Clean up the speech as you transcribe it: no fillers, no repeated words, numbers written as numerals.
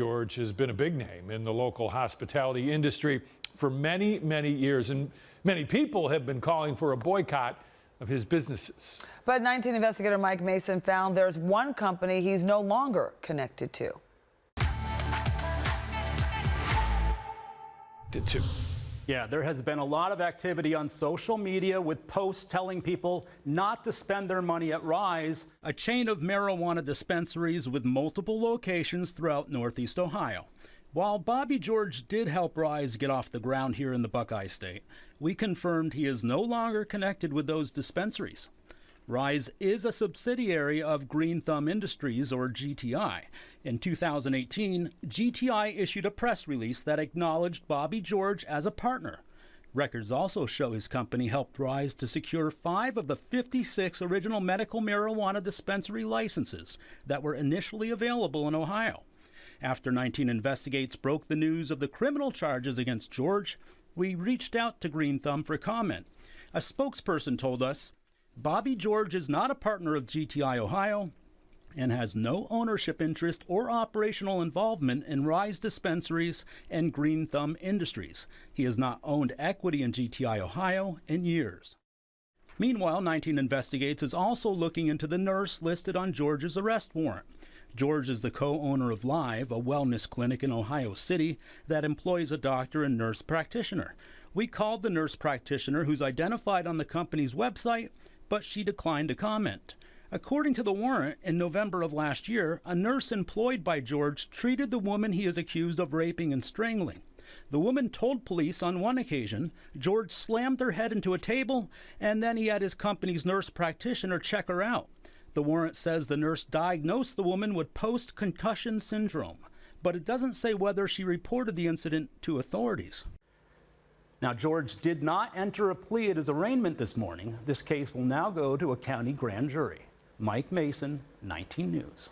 George has been a big name in the local hospitality industry for many, many years, and many people have been calling for a boycott of his businesses. But 19 investigator Mike Mason found there's one company he's no longer connected to. Did too. Yeah, there has been a lot of activity on social media with posts telling people not to spend their money at Rise, a chain of marijuana dispensaries with multiple locations throughout Northeast Ohio. While Bobby George did help Rise get off the ground here in the Buckeye State, we confirmed he is no longer connected with those dispensaries. Rise is a subsidiary of Green Thumb Industries, or GTI. In 2018, GTI issued a press release that acknowledged Bobby George as a partner. Records also show his company helped Rise to secure 5 of the 56 original medical marijuana dispensary licenses that were initially available in Ohio. After 19 Investigates broke the news of the criminal charges against George, we reached out to Green Thumb for comment. A spokesperson told us, Bobby George is not a partner of GTI Ohio and has no ownership interest or operational involvement in Rise Dispensaries and Green Thumb Industries. He has not owned equity in GTI Ohio in years. Meanwhile, 19 Investigates is also looking into the nurse listed on George's arrest warrant. George is the co-owner of Live, a wellness clinic in Ohio City that employs a doctor and nurse practitioner. We called the nurse practitioner, who's identified on the company's website, but she declined to comment. According to the warrant, in November of last year, a nurse employed by George treated the woman he is accused of raping and strangling. The woman told police on one occasion George slammed her head into a table, and then he had his company's nurse practitioner check her out. The warrant says the nurse diagnosed the woman with post-concussion syndrome, but it doesn't say whether she reported the incident to authorities. Now, George did not enter a plea at his arraignment this morning. This case will now go to a county grand jury. Mike Mason, 19 News.